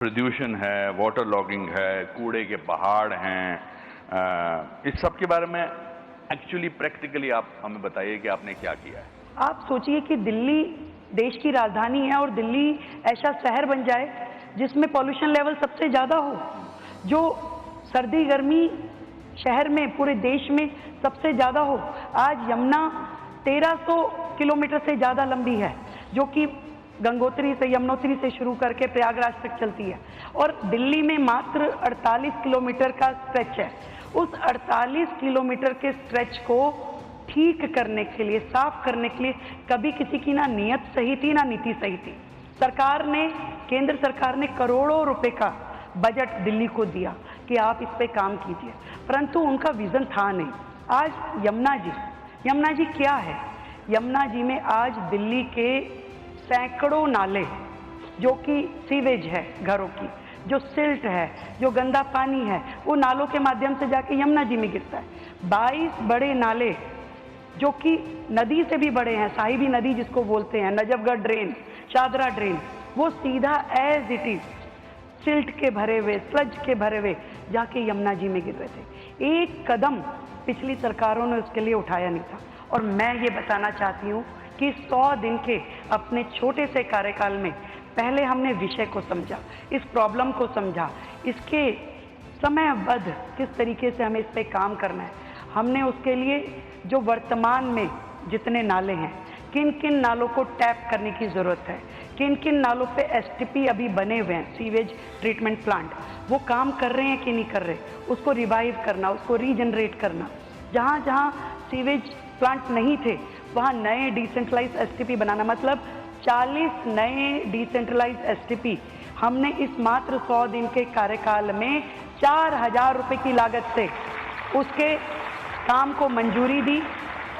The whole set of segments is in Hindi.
प्रदूषण है, वाटर लॉगिंग है, कूड़े के पहाड़ हैं, इस सब के बारे में एक्चुअली प्रैक्टिकली आप हमें बताइए कि आपने क्या किया है। आप सोचिए कि दिल्ली देश की राजधानी है और दिल्ली ऐसा शहर बन जाए जिसमें पॉल्यूशन लेवल सबसे ज़्यादा हो, जो सर्दी गर्मी शहर में पूरे देश में सबसे ज़्यादा हो। आज यमुना 1300 किलोमीटर से ज़्यादा लंबी है, जो कि गंगोत्री से यमुनोत्री से शुरू करके प्रयागराज तक चलती है, और दिल्ली में मात्र 48 किलोमीटर का स्ट्रेच है। उस 48 किलोमीटर के स्ट्रेच को ठीक करने के लिए, साफ करने के लिए कभी किसी की ना नीयत सही थी ना नीति सही थी। सरकार ने, केंद्र सरकार ने करोड़ों रुपए का बजट दिल्ली को दिया कि आप इस पे काम कीजिए, परंतु उनका विजन था नहीं। आज यमुना जी क्या है? यमुना जी में आज दिल्ली के सैकड़ों नाले, जो कि सीवेज है घरों की, जो सिल्ट है, जो गंदा पानी है, वो नालों के माध्यम से जाके यमुना जी में गिरता है। 22 बड़े नाले जो कि नदी से भी बड़े हैं, साहिबी नदी जिसको बोलते हैं, नजफगढ़ ड्रेन, शादरा ड्रेन, वो सीधा एज इट इज सिल्ट के भरे हुए, स्लज के भरे हुए जाके यमुना जी में गिर रहे थे। एक कदम पिछली सरकारों ने उसके लिए उठाया नहीं था। और मैं ये बताना चाहती हूँ कि 100 दिन के अपने छोटे से कार्यकाल में पहले हमने विषय को समझा, इस प्रॉब्लम को समझा, इसके समयबद्ध किस तरीके से हमें इस पे काम करना है। हमने उसके लिए जो वर्तमान में जितने नाले हैं, किन किन नालों को टैप करने की ज़रूरत है, किन किन नालों पे एसटीपी अभी बने हुए हैं, सीवेज ट्रीटमेंट प्लांट, वो काम कर रहे हैं कि नहीं कर रहे, उसको रिवाइव करना, उसको रीजनरेट करना। जहाँ जहाँ सीवेज प्लांट नहीं थे वहाँ नए डिसेंट्रलाइज एसटीपी बनाना, मतलब 40 नए डिसेंट्रलाइज एसटीपी हमने इस मात्र 100 दिन के कार्यकाल में 4000 रुपये की लागत से उसके काम को मंजूरी दी।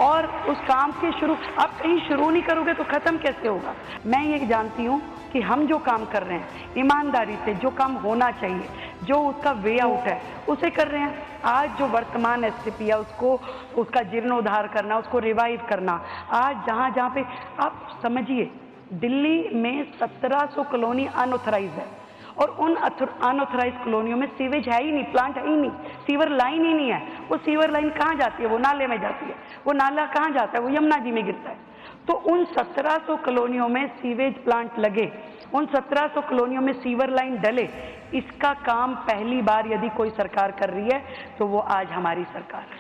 और उस काम के शुरू, आप कहीं शुरू नहीं करोगे तो ख़त्म कैसे होगा। मैं ये जानती हूँ कि हम जो काम कर रहे हैं ईमानदारी से, जो काम होना चाहिए, जो उसका वे आउट है, उसे कर रहे हैं। आज जो वर्तमान एसटीपी है उसको, उसका जीर्णोद्धार करना, उसको रिवाइव करना, आज जहाँ जहाँ पे आप समझिए, दिल्ली में 1700 कॉलोनी अनऑथराइज है, और उन अनऑथराइज कॉलोनियों में सीवेज है ही नहीं, प्लांट है ही नहीं, सीवर लाइन ही नहीं है। वो सीवर लाइन कहाँ जाती है? वो नाले में जाती है। वो नाला कहाँ जाता है? वो यमुना जी में गिरता है। तो उन 1700 कॉलोनियों में सीवेज प्लांट लगे, उन 1700 कॉलोनियों में सीवर लाइन डले, इसका काम पहली बार यदि कोई सरकार कर रही है तो वो आज हमारी सरकार है।